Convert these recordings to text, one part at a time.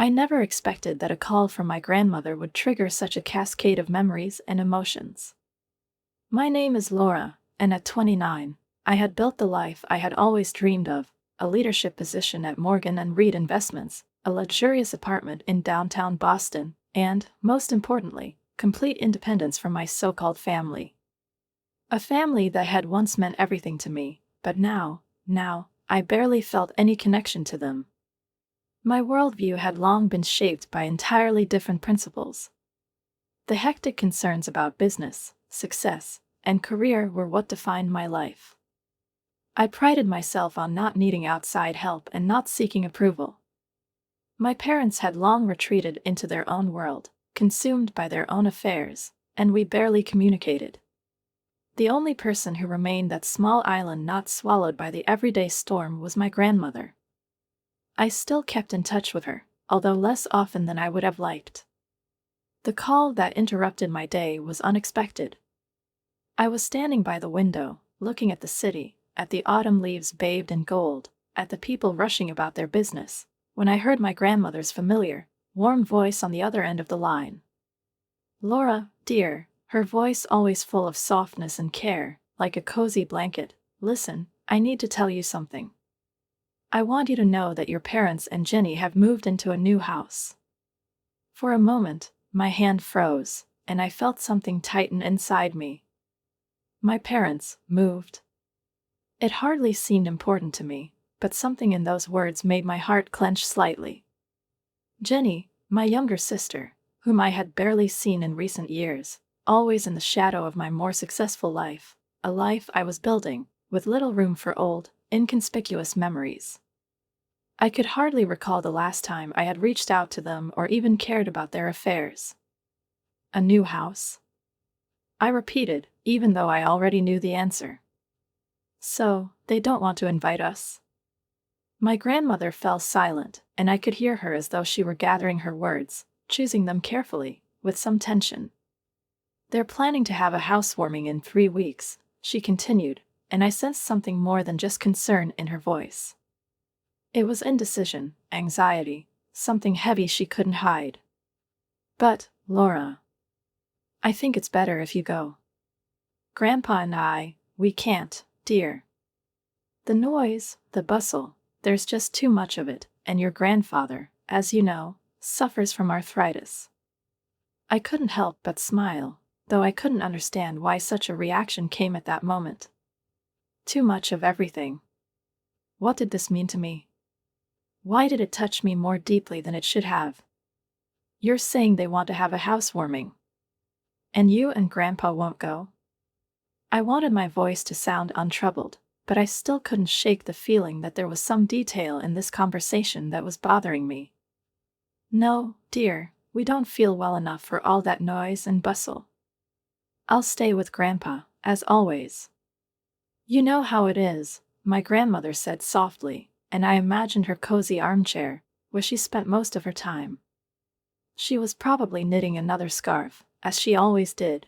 I never expected that a call from my grandmother would trigger such a cascade of memories and emotions. My name is Laura, and at 29, I had built the life I had always dreamed of, a leadership position at Morgan & Reed Investments, a luxurious apartment in downtown Boston, and, most importantly, complete independence from my so-called family. A family that had once meant everything to me, but now, I barely felt any connection to them. My worldview had long been shaped by entirely different principles. The hectic concerns about business, success, and career were what defined my life. I prided myself on not needing outside help and not seeking approval. My parents had long retreated into their own world, consumed by their own affairs, and we barely communicated. The only person who remained that small island not swallowed by the everyday storm was my grandmother. I still kept in touch with her, although less often than I would have liked. The call that interrupted my day was unexpected. I was standing by the window, looking at the city, at the autumn leaves bathed in gold, at the people rushing about their business, when I heard my grandmother's familiar, warm voice on the other end of the line. "Laura, dear," her voice always full of softness and care, like a cozy blanket, "listen, I need to tell you something. I want you to know that your parents and Jenny have moved into a new house." For a moment, my hand froze, and I felt something tighten inside me. My parents moved. It hardly seemed important to me, but something in those words made my heart clench slightly. Jenny, my younger sister, whom I had barely seen in recent years, always in the shadow of my more successful life, a life I was building, with little room for old, inconspicuous memories. I could hardly recall the last time I had reached out to them or even cared about their affairs. A new house? I repeated, even though I already knew the answer. "So, they don't want to invite us?" My grandmother fell silent, and I could hear her as though she were gathering her words, choosing them carefully, with some tension. "They're planning to have a housewarming in 3 weeks," she continued, and I sensed something more than just concern in her voice. It was indecision, anxiety, something heavy she couldn't hide. "But, Laura, I think it's better if you go. Grandpa and we can't, dear. The noise, the bustle, there's just too much of it, and your grandfather, as you know, suffers from arthritis." I couldn't help but smile, though I couldn't understand why such a reaction came at that moment. Too much of everything. What did this mean to me? Why did it touch me more deeply than it should have? "You're saying they want to have a housewarming. And you and Grandpa won't go?" I wanted my voice to sound untroubled, but I still couldn't shake the feeling that there was some detail in this conversation that was bothering me. "No, dear, we don't feel well enough for all that noise and bustle. I'll stay with Grandpa, as always." "You know how it is," my grandmother said softly, and I imagined her cozy armchair, where she spent most of her time. She was probably knitting another scarf, as she always did.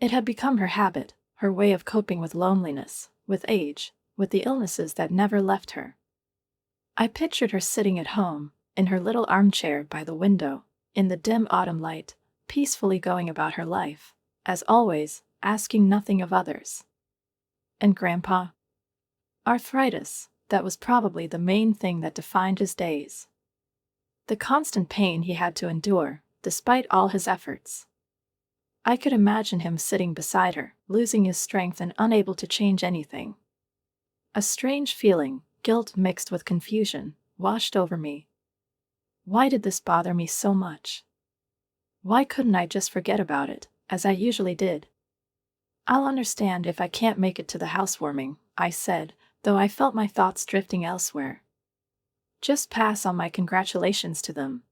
It had become her habit, her way of coping with loneliness, with age, with the illnesses that never left her. I pictured her sitting at home, in her little armchair by the window, in the dim autumn light, peacefully going about her life, as always, asking nothing of others. And Grandpa? Arthritis, that was probably the main thing that defined his days. The constant pain he had to endure, despite all his efforts. I could imagine him sitting beside her, losing his strength and unable to change anything. A strange feeling, guilt mixed with confusion, washed over me. Why did this bother me so much? Why couldn't I just forget about it, as I usually did? "I'll understand if I can't make it to the housewarming," I said, though I felt my thoughts drifting elsewhere. "Just pass on my congratulations to them.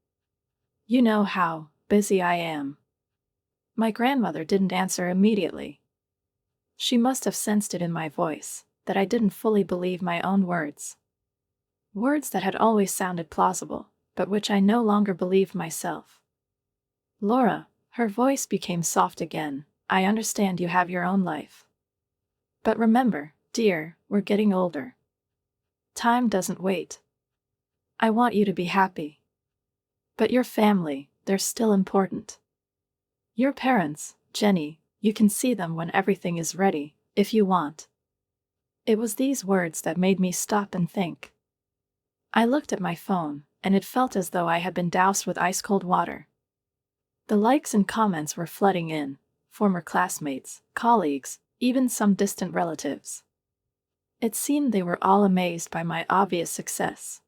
You know how busy I am." My grandmother didn't answer immediately. She must have sensed it in my voice, that I didn't fully believe my own words. Words that had always sounded plausible, but which I no longer believed myself. "Laura," her voice became soft again, "I understand you have your own life. But remember, dear, we're getting older. Time doesn't wait. I want you to be happy. But your family, they're still important. Your parents, Jenny, you can see them when everything is ready, if you want. It was these words that made me stop and think. I looked at my phone, and it felt as though I had been doused with ice-cold water. The likes and comments were flooding in, former classmates, colleagues, even some distant relatives. It seemed they were all amazed by my obvious success.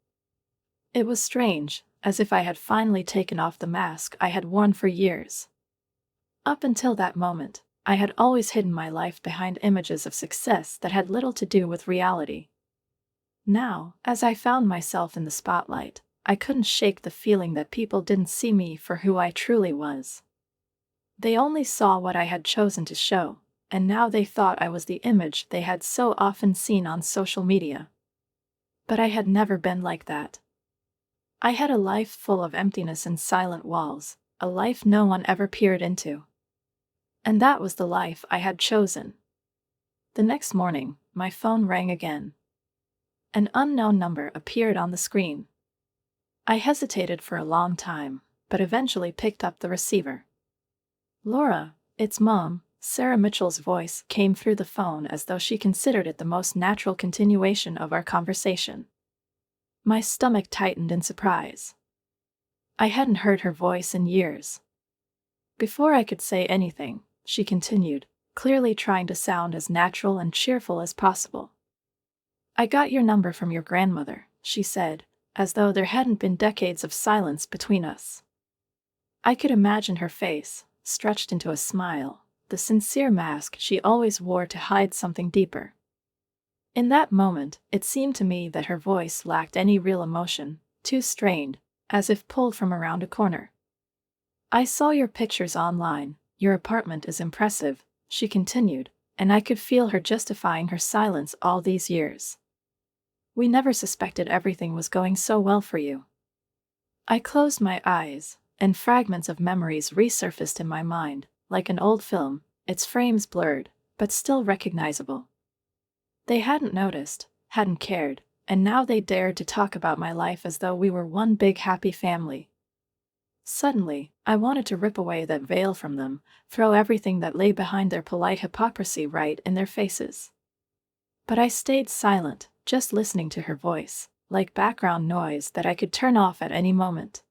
It was strange, as if I had finally taken off the mask I had worn for years. Up until that moment, I had always hidden my life behind images of success that had little to do with reality. Now, as I found myself in the spotlight, I couldn't shake the feeling that people didn't see me for who I truly was. They only saw what I had chosen to show, and now they thought I was the image they had so often seen on social media. But I had never been like that. I had a life full of emptiness and silent walls, a life no one ever peered into. And that was the life I had chosen. The next morning, my phone rang again. An unknown number appeared on the screen. I hesitated for a long time, but eventually picked up the receiver. "Laura, it's Mom." Sarah Mitchell's voice came through the phone as though she considered it the most natural continuation of our conversation. My stomach tightened in surprise. I hadn't heard her voice in years. Before I could say anything, she continued, clearly trying to sound as natural and cheerful as possible. "I got your number from your grandmother," she said, as though there hadn't been decades of silence between us. I could imagine her face, stretched into a smile, the sincere mask she always wore to hide something deeper. In that moment, it seemed to me that her voice lacked any real emotion, too strained, as if pulled from around a corner. "I saw your pictures online. Your apartment is impressive," she continued, and I could feel her justifying her silence all these years. "We never suspected everything was going so well for you." I closed my eyes, and fragments of memories resurfaced in my mind, like an old film, its frames blurred, but still recognizable. They hadn't noticed, hadn't cared, and now they dared to talk about my life as though we were one big happy family. Suddenly, I wanted to rip away that veil from them, throw everything that lay behind their polite hypocrisy right in their faces. But I stayed silent, just listening to her voice, like background noise that I could turn off at any moment.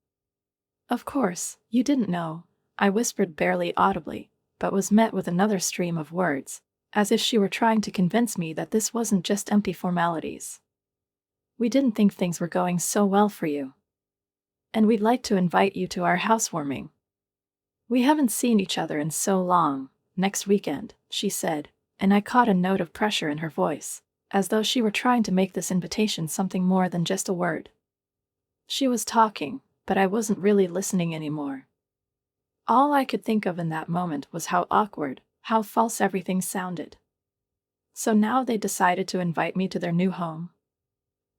"Of course, you didn't know," I whispered barely audibly, but was met with another stream of words, as if she were trying to convince me that this wasn't just empty formalities. "We didn't think things were going so well for you. And we'd like to invite you to our housewarming. We haven't seen each other in so long, next weekend," she said, and I caught a note of pressure in her voice, as though she were trying to make this invitation something more than just a word. She was talking, but I wasn't really listening anymore. All I could think of in that moment was how awkward, how false everything sounded. So now they decided to invite me to their new home?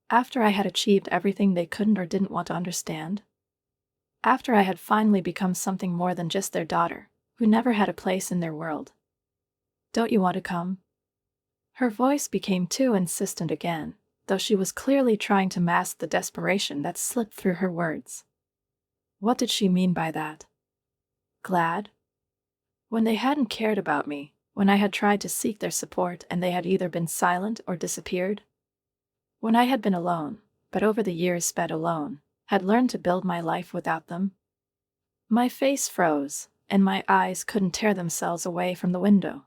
After I had achieved everything they couldn't or didn't want to understand? After I had finally become something more than just their daughter, who never had a place in their world? "Don't you want to come?" Her voice became too insistent again, though she was clearly trying to mask the desperation that slipped through her words. What did she mean by that? Glad? When they hadn't cared about me, when I had tried to seek their support and they had either been silent or disappeared? When I had been alone, but over the years spent alone, had learned to build my life without them? My face froze, and my eyes couldn't tear themselves away from the window.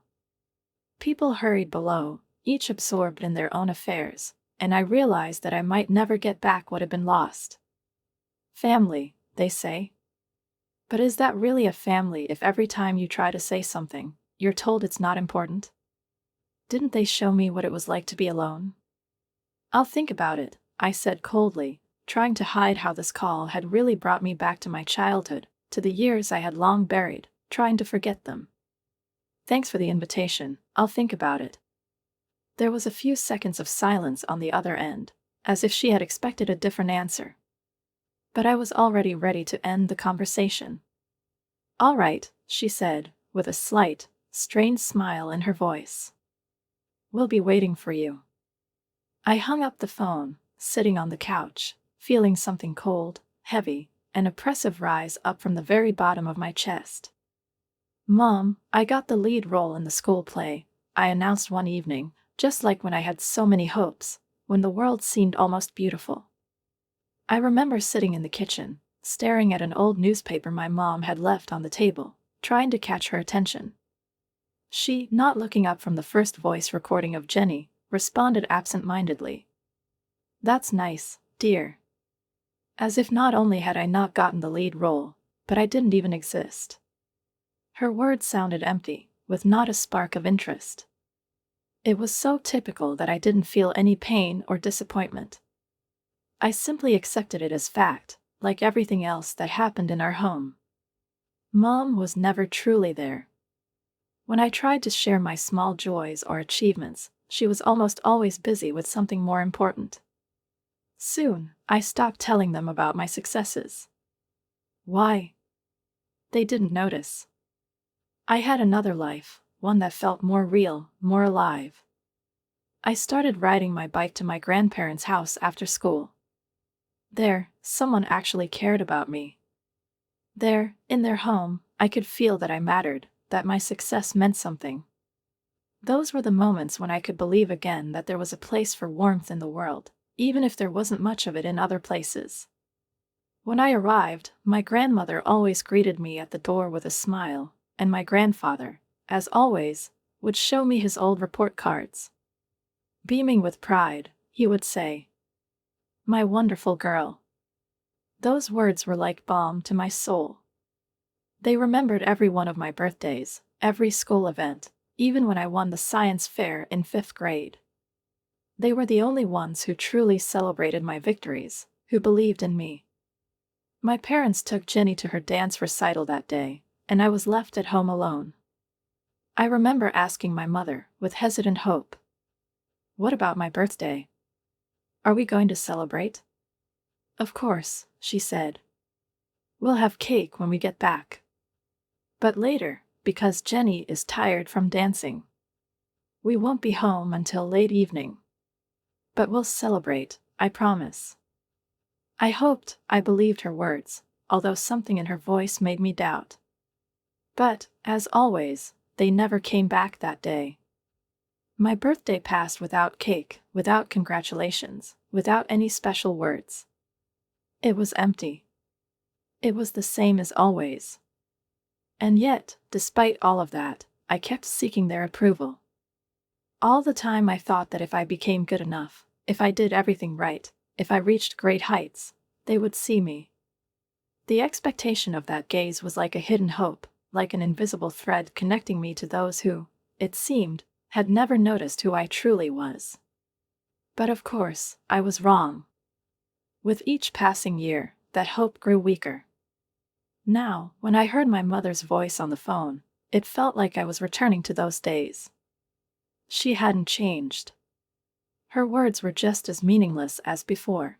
People hurried below, each absorbed in their own affairs, and I realized that I might never get back what had been lost. Family, they say. But is that really a family if every time you try to say something, you're told it's not important? Didn't they show me what it was like to be alone? "I'll think about it," I said coldly, trying to hide how this call had really brought me back to my childhood, to the years I had long buried, trying to forget them. "Thanks for the invitation, I'll think about it." There was a few seconds of silence on the other end, as if she had expected a different answer. But I was already ready to end the conversation. "All right," she said, with a slight, strained smile in her voice. "We'll be waiting for you." I hung up the phone, sitting on the couch, feeling something cold, heavy, an oppressive rise up from the very bottom of my chest. "Mom, I got the lead role in the school play," I announced one evening, just like when I had so many hopes, when the world seemed almost beautiful. I remember sitting in the kitchen, staring at an old newspaper my mom had left on the table, trying to catch her attention. She, not looking up from the first voice recording of Jenny, responded absent-mindedly. "That's nice, dear." As if not only had I not gotten the lead role, but I didn't even exist. Her words sounded empty, with not a spark of interest. It was so typical that I didn't feel any pain or disappointment. I simply accepted it as fact, like everything else that happened in our home. Mom was never truly there. When I tried to share my small joys or achievements, she was almost always busy with something more important. Soon, I stopped telling them about my successes. Why? They didn't notice. I had another life, one that felt more real, more alive. I started riding my bike to my grandparents' house after school. There, someone actually cared about me. There, in their home, I could feel that I mattered, that my success meant something. Those were the moments when I could believe again that there was a place for warmth in the world, even if there wasn't much of it in other places. When I arrived, my grandmother always greeted me at the door with a smile, and my grandfather, as always, would show me his old report cards. Beaming with pride, he would say, "My wonderful girl." Those words were like balm to my soul. They remembered every one of my birthdays, every school event, even when I won the science fair in 5th grade. They were the only ones who truly celebrated my victories, who believed in me. My parents took Jenny to her dance recital that day, and I was left at home alone. I remember asking my mother, with hesitant hope, "What about my birthday? Are we going to celebrate?" "Of course," she said. "We'll have cake when we get back. But later, because Jenny is tired from dancing. We won't be home until late evening. But we'll celebrate, I promise." I hoped I believed her words, although something in her voice made me doubt. But, as always, they never came back that day. My birthday passed without cake, without congratulations, without any special words. It was empty. It was the same as always. And yet, despite all of that, I kept seeking their approval. All the time I thought that if I became good enough, if I did everything right, if I reached great heights, they would see me. The expectation of that gaze was like a hidden hope, like an invisible thread connecting me to those who, it seemed, had never noticed who I truly was. But of course, I was wrong. With each passing year, that hope grew weaker. Now, when I heard my mother's voice on the phone, it felt like I was returning to those days. She hadn't changed. Her words were just as meaningless as before.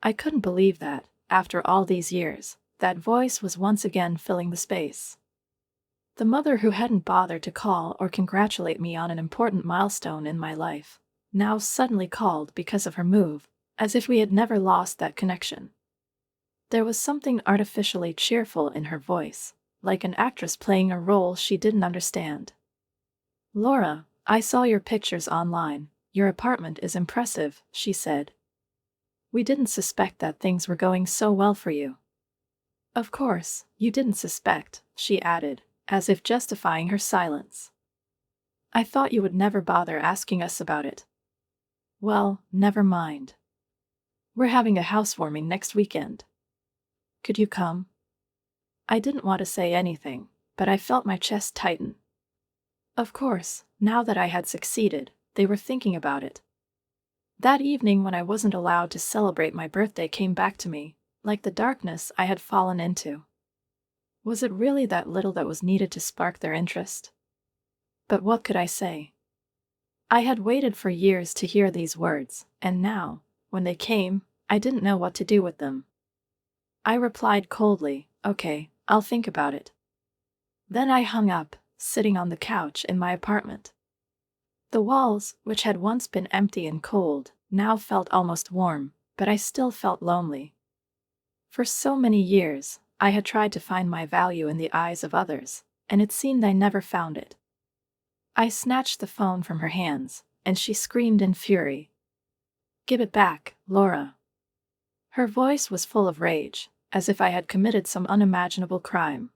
I couldn't believe that, after all these years, that voice was once again filling the space. The mother who hadn't bothered to call or congratulate me on an important milestone in my life, now suddenly called because of her move, as if we had never lost that connection. There was something artificially cheerful in her voice, like an actress playing a role she didn't understand. "Laura, I saw your pictures online. Your apartment is impressive," she said. "We didn't suspect that things were going so well for you." "Of course, you didn't suspect," she added, as if justifying her silence. "I thought you would never bother asking us about it." "Well, never mind. We're having a housewarming next weekend. Could you come?" I didn't want to say anything, but I felt my chest tighten. Of course, now that I had succeeded, they were thinking about it. That evening when I wasn't allowed to celebrate my birthday came back to me, like the darkness I had fallen into. Was it really that little that was needed to spark their interest? But what could I say? I had waited for years to hear these words, and now, when they came, I didn't know what to do with them. I replied coldly, "Okay, I'll think about it." Then I hung up, sitting on the couch in my apartment. The walls, which had once been empty and cold, now felt almost warm, but I still felt lonely. For so many years, I had tried to find my value in the eyes of others, and it seemed I never found it. I snatched the phone from her hands, and she screamed in fury. "Give it back, Laura." Her voice was full of rage, as if I had committed some unimaginable crime.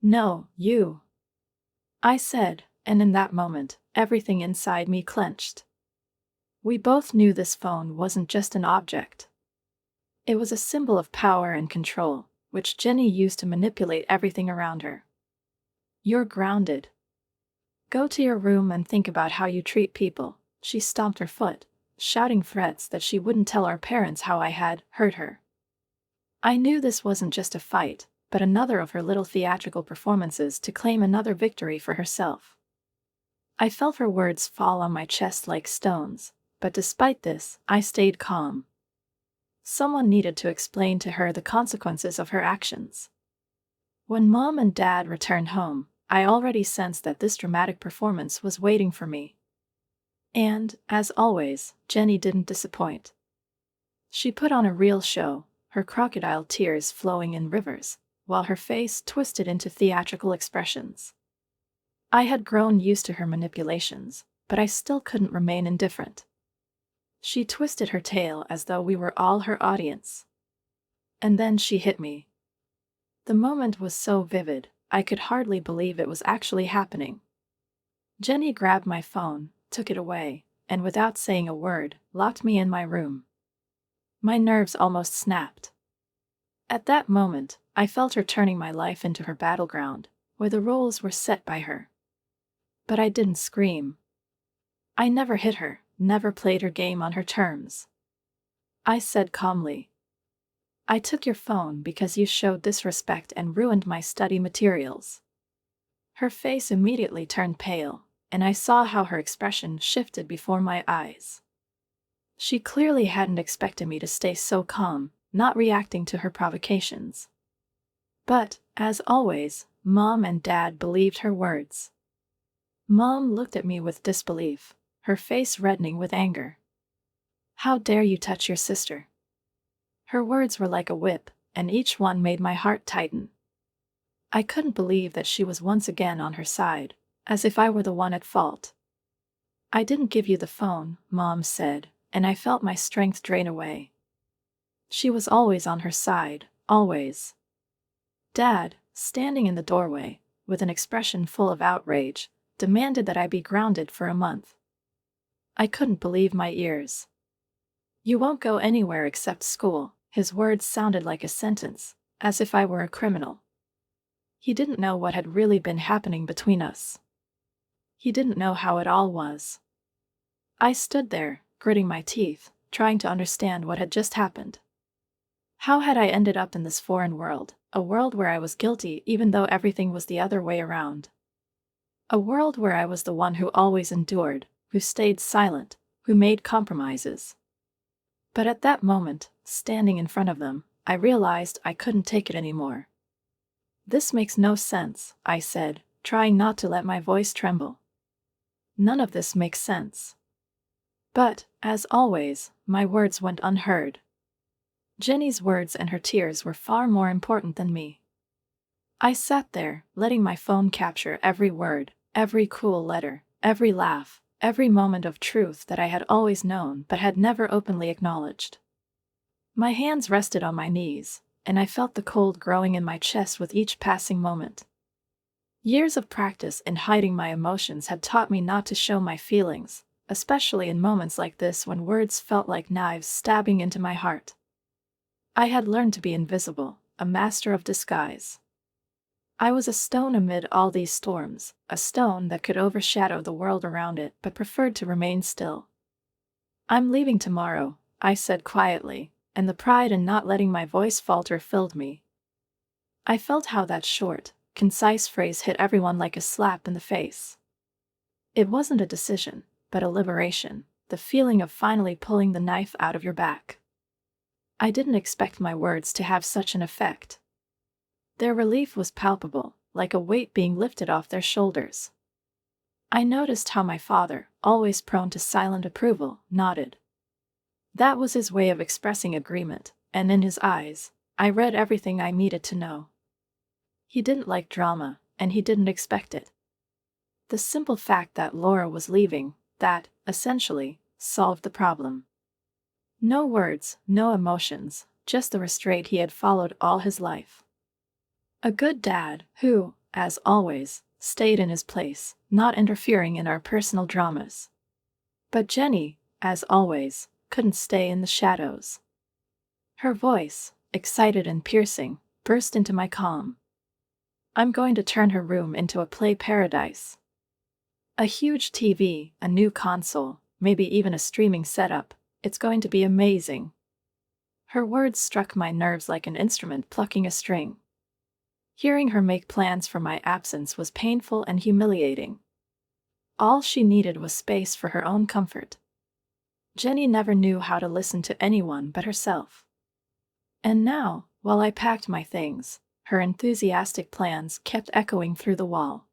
"No, you," I said, and in that moment, everything inside me clenched. We both knew this phone wasn't just an object. It was a symbol of power and control, which Jenny used to manipulate everything around her. "You're grounded. Go to your room and think about how you treat people." She stomped her foot, shouting threats that she wouldn't tell our parents how I had hurt her. I knew this wasn't just a fight, but another of her little theatrical performances to claim another victory for herself. I felt her words fall on my chest like stones, but despite this, I stayed calm. Someone needed to explain to her the consequences of her actions. When Mom and Dad returned home, I already sensed that this dramatic performance was waiting for me. And, as always, Jenny didn't disappoint. She put on a real show, her crocodile tears flowing in rivers, while her face twisted into theatrical expressions. I had grown used to her manipulations, but I still couldn't remain indifferent. She twisted her tail as though we were all her audience. And then she hit me. The moment was so vivid, I could hardly believe it was actually happening. Jenny grabbed my phone, took it away, and without saying a word, locked me in my room. My nerves almost snapped. At that moment, I felt her turning my life into her battleground, where the rules were set by her. But I didn't scream. I never hit her, never played her game on her terms. I said calmly, "I took your phone because you showed disrespect and ruined my study materials." Her face immediately turned pale, and I saw how her expression shifted before my eyes. She clearly hadn't expected me to stay so calm, not reacting to her provocations. But, as always, Mom and Dad believed her words. Mom looked at me with disbelief, her face reddening with anger. "How dare you touch your sister?" Her words were like a whip, and each one made my heart tighten. I couldn't believe that she was once again on her side, as if I were the one at fault. "I didn't give you the phone," Mom said, and I felt my strength drain away. She was always on her side, always. Dad, standing in the doorway, with an expression full of outrage, demanded that I be grounded for a month. I couldn't believe my ears. "You won't go anywhere except school." His words sounded like a sentence, as if I were a criminal. He didn't know what had really been happening between us. He didn't know how it all was. I stood there, gritting my teeth, trying to understand what had just happened. How had I ended up in this foreign world, a world where I was guilty even though everything was the other way around? A world where I was the one who always endured, who stayed silent, who made compromises. But at that moment, standing in front of them, I realized I couldn't take it anymore. "This makes no sense," I said, trying not to let my voice tremble. "None of this makes sense." But, as always, my words went unheard. Jenny's words and her tears were far more important than me. I sat there, letting my phone capture every word, every cool letter, every laugh, every moment of truth that I had always known but had never openly acknowledged. My hands rested on my knees, and I felt the cold growing in my chest with each passing moment. Years of practice in hiding my emotions had taught me not to show my feelings, especially in moments like this when words felt like knives stabbing into my heart. I had learned to be invisible, a master of disguise. I was a stone amid all these storms, a stone that could overshadow the world around it but preferred to remain still. "I'm leaving tomorrow," I said quietly, and the pride in not letting my voice falter filled me. I felt how that short, concise phrase hit everyone like a slap in the face. It wasn't a decision, but a liberation, the feeling of finally pulling the knife out of your back. I didn't expect my words to have such an effect. Their relief was palpable, like a weight being lifted off their shoulders. I noticed how my father, always prone to silent approval, nodded. That was his way of expressing agreement, and in his eyes, I read everything I needed to know. He didn't like drama, and he didn't expect it. The simple fact that Laura was leaving, that, essentially, solved the problem. No words, no emotions, just the restraint he had followed all his life. A good dad who, as always, stayed in his place, not interfering in our personal dramas. But Jenny, as always, couldn't stay in the shadows. Her voice, excited and piercing, burst into my calm. I'm going to turn her room into a play paradise. A huge TV, a new console, maybe even a streaming setup. It's going to be amazing. Her words struck my nerves like an instrument plucking a string. Hearing her make plans for my absence was painful and humiliating. All she needed was space for her own comfort. Jenny never knew how to listen to anyone but herself. And now, while I packed my things, her enthusiastic plans kept echoing through the wall.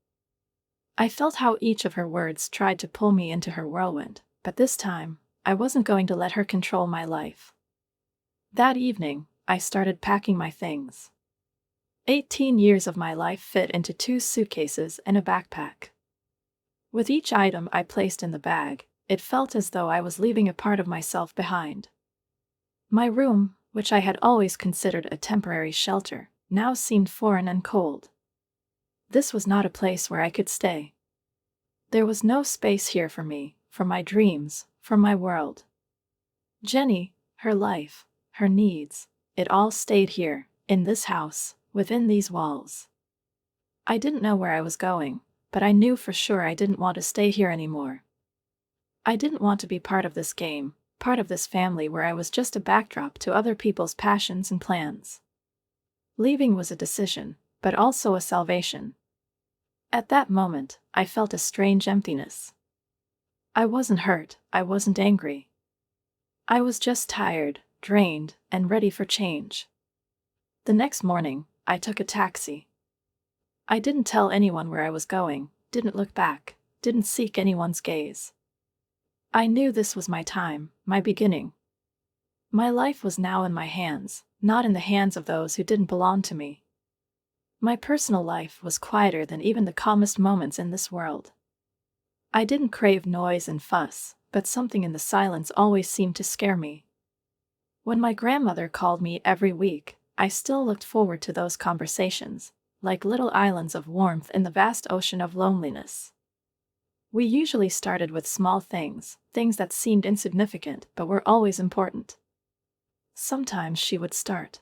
I felt how each of her words tried to pull me into her whirlwind, but this time, I wasn't going to let her control my life. That evening, I started packing my things. 18 years of my life fit into 2 suitcases and a backpack. With each item I placed in the bag, it felt as though I was leaving a part of myself behind. My room, which I had always considered a temporary shelter, now seemed foreign and cold. This was not a place where I could stay. There was no space here for me, for my dreams, for my world. Jenny, her life, her needs, it all stayed here, in this house, within these walls. I didn't know where I was going, but I knew for sure I didn't want to stay here anymore. I didn't want to be part of this game, part of this family where I was just a backdrop to other people's passions and plans. Leaving was a decision, but also a salvation. At that moment, I felt a strange emptiness. I wasn't hurt, I wasn't angry. I was just tired, drained, and ready for change. The next morning, I took a taxi. I didn't tell anyone where I was going, didn't look back, didn't seek anyone's gaze. I knew this was my time, my beginning. My life was now in my hands, not in the hands of those who didn't belong to me. My personal life was quieter than even the calmest moments in this world. I didn't crave noise and fuss, but something in the silence always seemed to scare me. When my grandmother called me every week, I still looked forward to those conversations, like little islands of warmth in the vast ocean of loneliness. We usually started with small things, things that seemed insignificant but were always important. Sometimes she would start,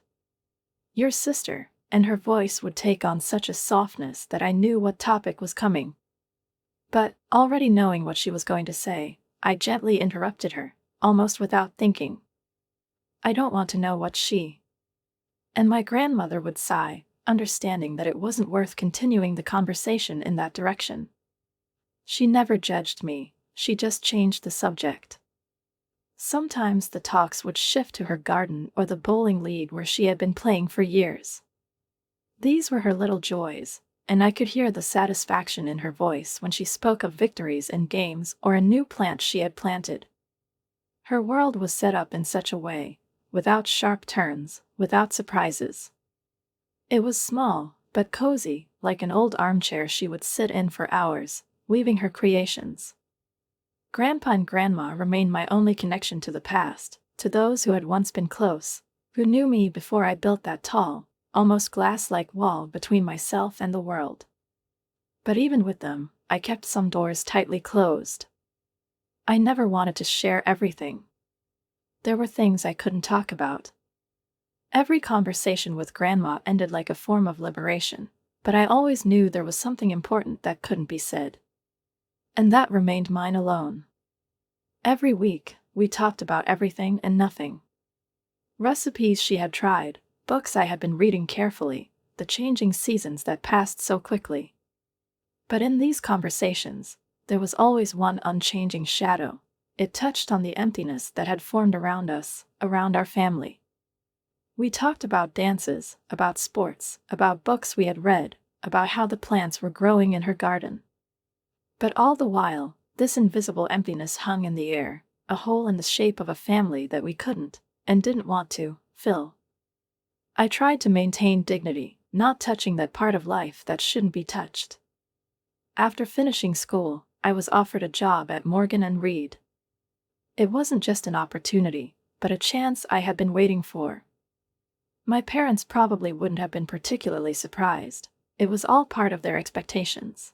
"Your sister," and her voice would take on such a softness that I knew what topic was coming. But, already knowing what she was going to say, I gently interrupted her, almost without thinking. "I don't want to know what she..." And my grandmother would sigh, understanding that it wasn't worth continuing the conversation in that direction. She never judged me, she just changed the subject. Sometimes the talks would shift to her garden or the bowling league where she had been playing for years. These were her little joys, and I could hear the satisfaction in her voice when she spoke of victories in games or a new plant she had planted. Her world was set up in such a way, without sharp turns, without surprises. It was small, but cozy, like an old armchair she would sit in for hours, weaving her creations. Grandpa and Grandma remained my only connection to the past, to those who had once been close, who knew me before I built that tall, almost glass-like wall between myself and the world. But even with them, I kept some doors tightly closed. I never wanted to share everything. There were things I couldn't talk about. Every conversation with Grandma ended like a form of liberation, but I always knew there was something important that couldn't be said. And that remained mine alone. Every week, we talked about everything and nothing. Recipes she had tried, books I had been reading carefully, the changing seasons that passed so quickly. But in these conversations, there was always one unchanging shadow. It touched on the emptiness that had formed around us, around our family. We talked about dances, about sports, about books we had read, about how the plants were growing in her garden. But all the while, this invisible emptiness hung in the air, a hole in the shape of a family that we couldn't, and didn't want to, fill. I tried to maintain dignity, not touching that part of life that shouldn't be touched. After finishing school, I was offered a job at Morgan & Reed. It wasn't just an opportunity, but a chance I had been waiting for. My parents probably wouldn't have been particularly surprised. It was all part of their expectations.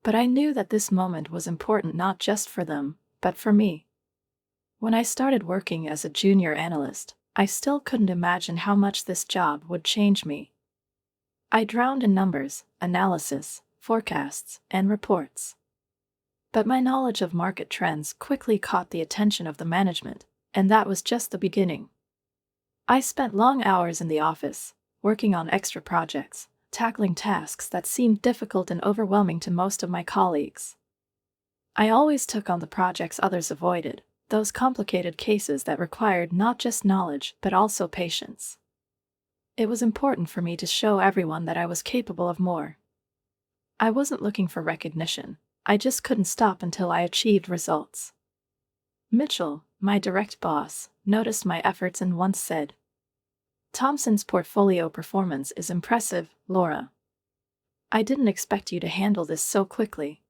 But I knew that this moment was important not just for them, but for me. When I started working as a junior analyst, I still couldn't imagine how much this job would change me. I drowned in numbers, analysis, forecasts, and reports. But my knowledge of market trends quickly caught the attention of the management, and that was just the beginning. I spent long hours in the office, working on extra projects, tackling tasks that seemed difficult and overwhelming to most of my colleagues. I always took on the projects others avoided, those complicated cases that required not just knowledge but also patience. It was important for me to show everyone that I was capable of more. I wasn't looking for recognition, I just couldn't stop until I achieved results. Mitchell, my direct boss, noticed my efforts and once said, "Thomson's portfolio performance is impressive, Laura. I didn't expect you to handle this so quickly."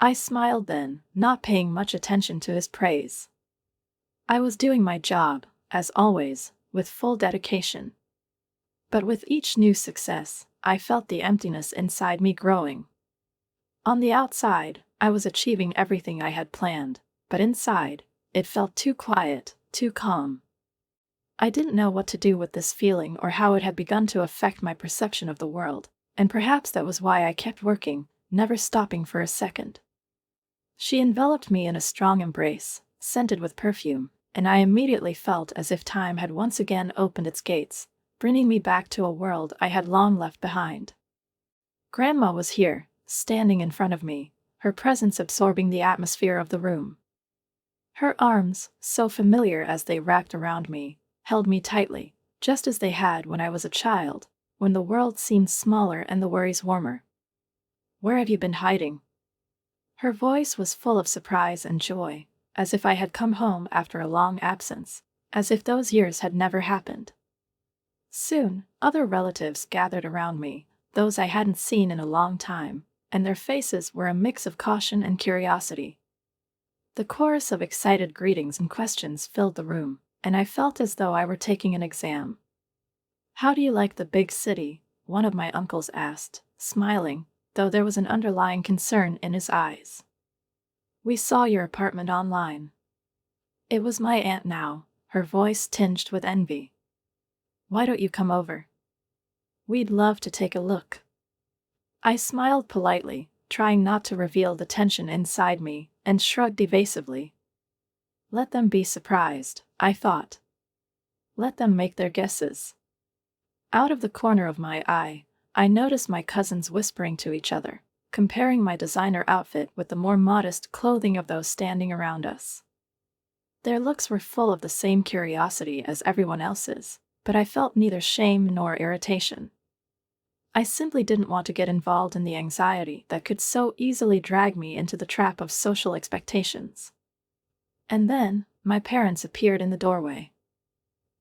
I smiled then, not paying much attention to his praise. I was doing my job, as always, with full dedication. But with each new success, I felt the emptiness inside me growing. On the outside, I was achieving everything I had planned, but inside, it felt too quiet, too calm. I didn't know what to do with this feeling or how it had begun to affect my perception of the world, and perhaps that was why I kept working, never stopping for a second. She enveloped me in a strong embrace, scented with perfume, and I immediately felt as if time had once again opened its gates, bringing me back to a world I had long left behind. Grandma was here, standing in front of me, her presence absorbing the atmosphere of the room. Her arms, so familiar as they wrapped around me, held me tightly, just as they had when I was a child, when the world seemed smaller and the worries warmer. "Where have you been hiding?" Her voice was full of surprise and joy, as if I had come home after a long absence, as if those years had never happened. Soon, other relatives gathered around me, those I hadn't seen in a long time, and their faces were a mix of caution and curiosity. The chorus of excited greetings and questions filled the room, and I felt as though I were taking an exam. "How do you like the big city?" one of my uncles asked, smiling, though there was an underlying concern in his eyes. "We saw your apartment online." It was my aunt now, her voice tinged with envy. "Why don't you come over? We'd love to take a look." I smiled politely, trying not to reveal the tension inside me, and shrugged evasively. Let them be surprised, I thought. Let them make their guesses. Out of the corner of my eye, I noticed my cousins whispering to each other, comparing my designer outfit with the more modest clothing of those standing around us. Their looks were full of the same curiosity as everyone else's, but I felt neither shame nor irritation. I simply didn't want to get involved in the anxiety that could so easily drag me into the trap of social expectations. And then, my parents appeared in the doorway.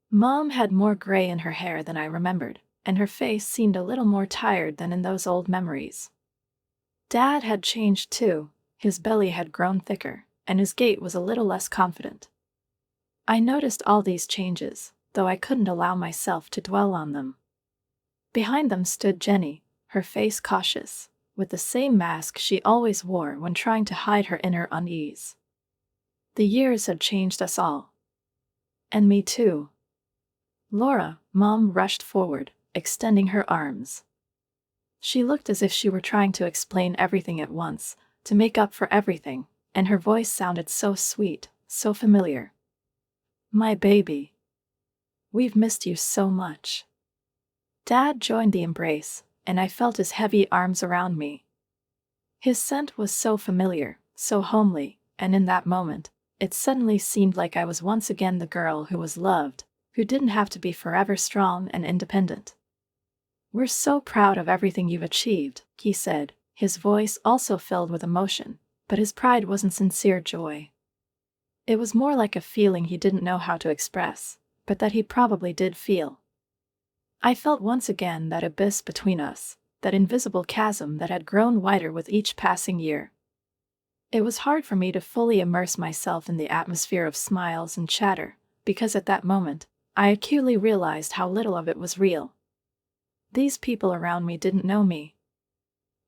Mom had more gray in her hair than I remembered, and her face seemed a little more tired than in those old memories. Dad had changed too, his belly had grown thicker, and his gait was a little less confident. I noticed all these changes, though I couldn't allow myself to dwell on them. Behind them stood Jenny, her face cautious, with the same mask she always wore when trying to hide her inner unease. The years had changed us all. And me too. "Laura," Mom rushed forward, extending her arms. She looked as if she were trying to explain everything at once, to make up for everything, and her voice sounded so sweet, so familiar. "My baby. We've missed you so much." Dad joined the embrace, and I felt his heavy arms around me. His scent was so familiar, so homely, and in that moment, it suddenly seemed like I was once again the girl who was loved, who didn't have to be forever strong and independent. "We're so proud of everything you've achieved," he said, his voice also filled with emotion, but his pride wasn't sincere joy. It was more like a feeling he didn't know how to express, but that he probably did feel. I felt once again that abyss between us, that invisible chasm that had grown wider with each passing year. It was hard for me to fully immerse myself in the atmosphere of smiles and chatter, because at that moment, I acutely realized how little of it was real. These people around me didn't know me.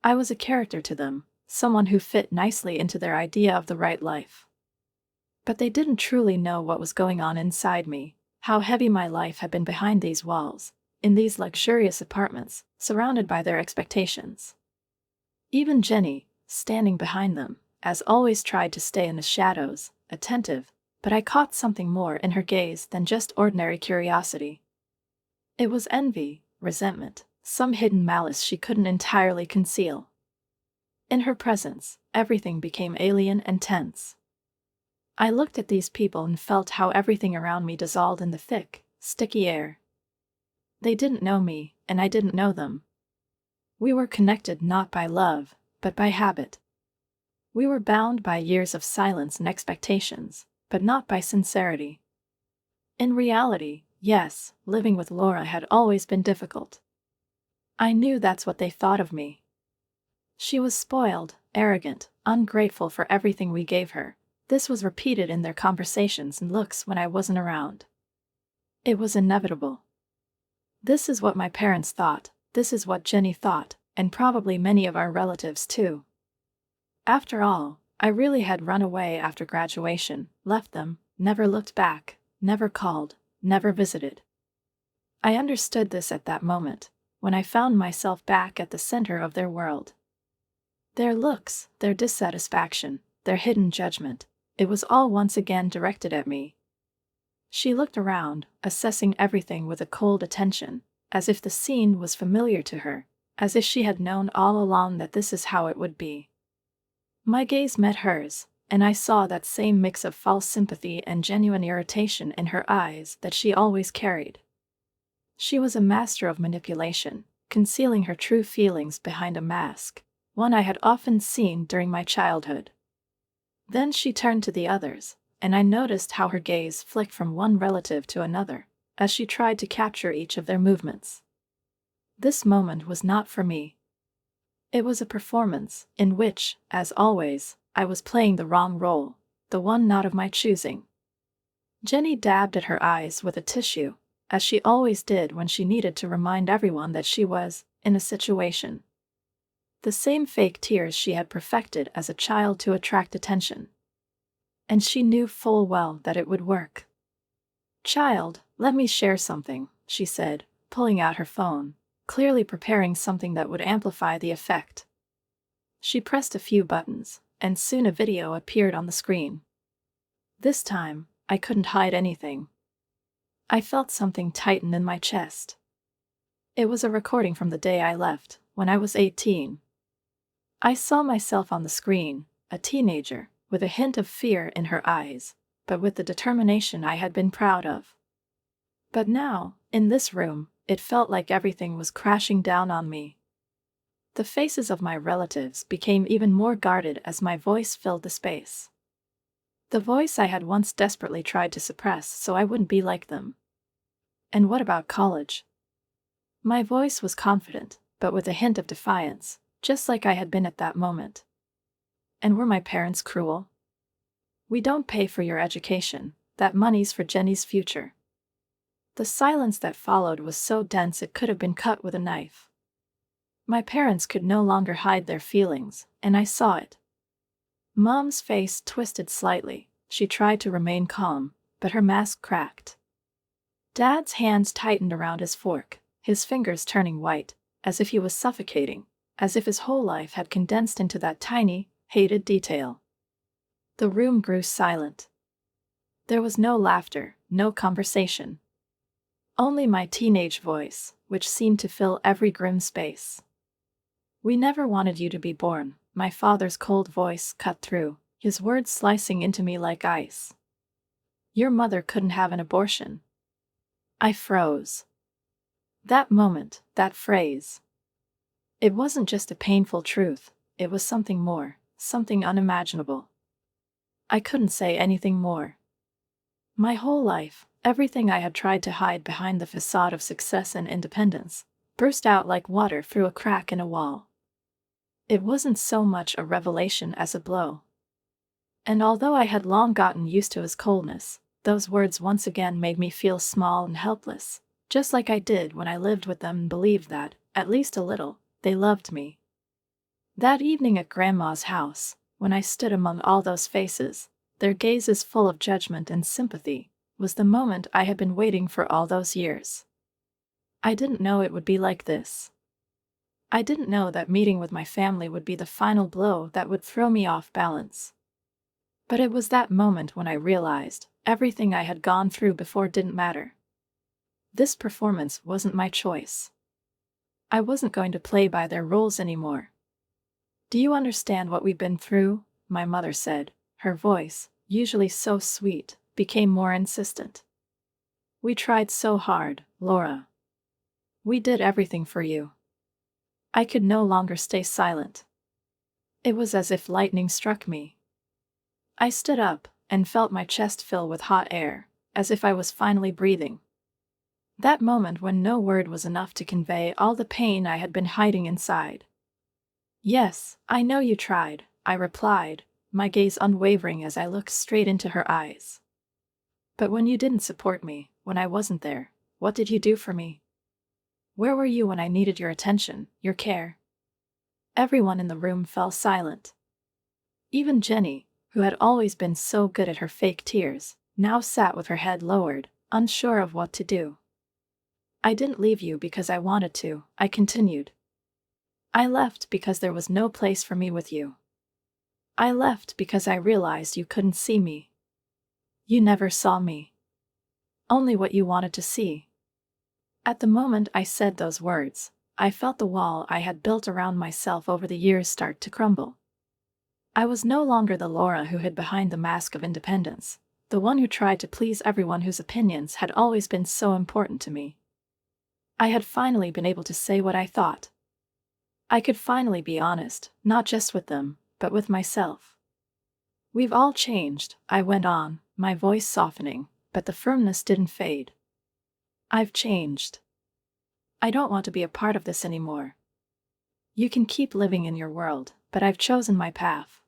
I was a character to them, someone who fit nicely into their idea of the right life. But they didn't truly know what was going on inside me, how heavy my life had been behind these walls, in these luxurious apartments, surrounded by their expectations. Even Jenny, standing behind them, as always tried to stay in the shadows, attentive, but I caught something more in her gaze than just ordinary curiosity. It was envy, resentment, some hidden malice she couldn't entirely conceal. In her presence, everything became alien and tense. I looked at these people and felt how everything around me dissolved in the thick, sticky air. They didn't know me, and I didn't know them. We were connected not by love, but by habit. We were bound by years of silence and expectations, but not by sincerity. In reality, yes, living with Laura had always been difficult. I knew that's what they thought of me. She was spoiled, arrogant, ungrateful for everything we gave her. This was repeated in their conversations and looks when I wasn't around. It was inevitable. This is what my parents thought, this is what Jenny thought, and probably many of our relatives too. After all, I really had run away after graduation, left them, never looked back, never called, never visited. I understood this at that moment, when I found myself back at the center of their world. Their looks, their dissatisfaction, their hidden judgment, it was all once again directed at me. She looked around, assessing everything with a cold attention, as if the scene was familiar to her, as if she had known all along that this is how it would be. My gaze met hers, and I saw that same mix of false sympathy and genuine irritation in her eyes that she always carried. She was a master of manipulation, concealing her true feelings behind a mask, one I had often seen during my childhood. Then she turned to the others, and I noticed how her gaze flicked from one relative to another, as she tried to capture each of their movements. This moment was not for me. It was a performance, in which, as always, I was playing the wrong role, the one not of my choosing. Jenny dabbed at her eyes with a tissue, as she always did when she needed to remind everyone that she was, in a situation. The same fake tears she had perfected as a child to attract attention. And she knew full well that it would work. "Child, let me share something," she said, pulling out her phone, clearly preparing something that would amplify the effect. She pressed a few buttons, and soon a video appeared on the screen. This time, I couldn't hide anything. I felt something tighten in my chest. It was a recording from the day I left, when I was 18. I saw myself on the screen, a teenager, with a hint of fear in her eyes, but with the determination I had been proud of. But now, in this room, it felt like everything was crashing down on me. The faces of my relatives became even more guarded as my voice filled the space. The voice I had once desperately tried to suppress so I wouldn't be like them. And what about college? My voice was confident, but with a hint of defiance, just like I had been at that moment. And were my parents cruel? "We don't pay for your education, that money's for Jenny's future." The silence that followed was so dense it could have been cut with a knife. My parents could no longer hide their feelings, and I saw it. Mom's face twisted slightly. She tried to remain calm, but her mask cracked. Dad's hands tightened around his fork, his fingers turning white, as if he was suffocating, as if his whole life had condensed into that tiny, hated detail. The room grew silent. There was no laughter, no conversation. Only my teenage voice, which seemed to fill every grim space. "We never wanted you to be born," my father's cold voice cut through, his words slicing into me like ice. "Your mother couldn't have an abortion." I froze. That moment, that phrase. It wasn't just a painful truth, it was something more, something unimaginable. I couldn't say anything more. My whole life, Everything I had tried to hide behind the facade of success and independence burst out like water through a crack in a wall. It wasn't so much a revelation as a blow. And although I had long gotten used to his coldness, those words once again made me feel small and helpless, just like I did when I lived with them and believed that, at least a little, they loved me. That evening at Grandma's house, when I stood among all those faces, their gazes full of judgment and sympathy, was the moment I had been waiting for all those years. I didn't know it would be like this. I didn't know that meeting with my family would be the final blow that would throw me off balance. But it was that moment when I realized everything I had gone through before didn't matter. This performance wasn't my choice. I wasn't going to play by their rules anymore. "Do you understand what we've been through?" my mother said. Her voice, usually so sweet, became more insistent. "We tried so hard, Laura. We did everything for you." I could no longer stay silent. It was as if lightning struck me. I stood up and felt my chest fill with hot air, as if I was finally breathing. That moment when no word was enough to convey all the pain I had been hiding inside. "Yes, I know you tried," I replied, my gaze unwavering as I looked straight into her eyes. "But when you didn't support me, when I wasn't there, what did you do for me? Where were you when I needed your attention, your care?" Everyone in the room fell silent. Even Jenny, who had always been so good at her fake tears, now sat with her head lowered, unsure of what to do. "I didn't leave you because I wanted to," I continued. "I left because there was no place for me with you. I left because I realized you couldn't see me. You never saw me. Only what you wanted to see." At the moment I said those words, I felt the wall I had built around myself over the years start to crumble. I was no longer the Laura who hid behind the mask of independence, the one who tried to please everyone whose opinions had always been so important to me. I had finally been able to say what I thought. I could finally be honest, not just with them, but with myself. "We've all changed," I went on, my voice softening, but the firmness didn't fade. "I've changed. I don't want to be a part of this anymore. You can keep living in your world, but I've chosen my path.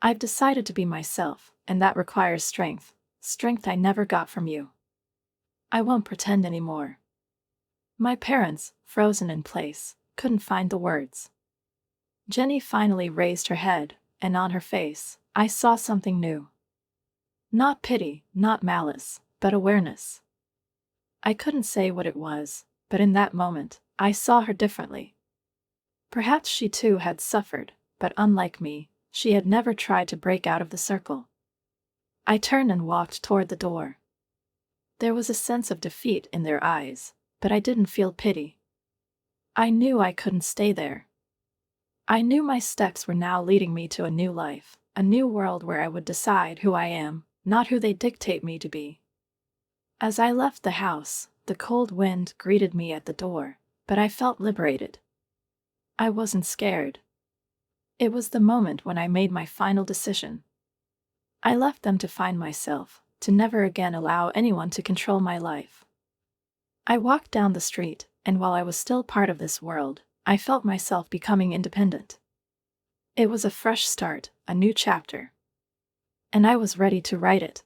I've decided to be myself, and that requires strength I never got from you. I won't pretend anymore." My parents, frozen in place, couldn't find the words. Jenny finally raised her head, and on her face, I saw something new. Not pity, not malice, but awareness. I couldn't say what it was, but in that moment, I saw her differently. Perhaps she too had suffered, but unlike me, she had never tried to break out of the circle. I turned and walked toward the door. There was a sense of defeat in their eyes, but I didn't feel pity. I knew I couldn't stay there. I knew my steps were now leading me to a new life, a new world where I would decide who I am, not who they dictate me to be. As I left the house, the cold wind greeted me at the door, but I felt liberated. I wasn't scared. It was the moment when I made my final decision. I left them to find myself, to never again allow anyone to control my life. I walked down the street, and while I was still part of this world, I felt myself becoming independent. It was a fresh start, a new chapter. And I was ready to write it.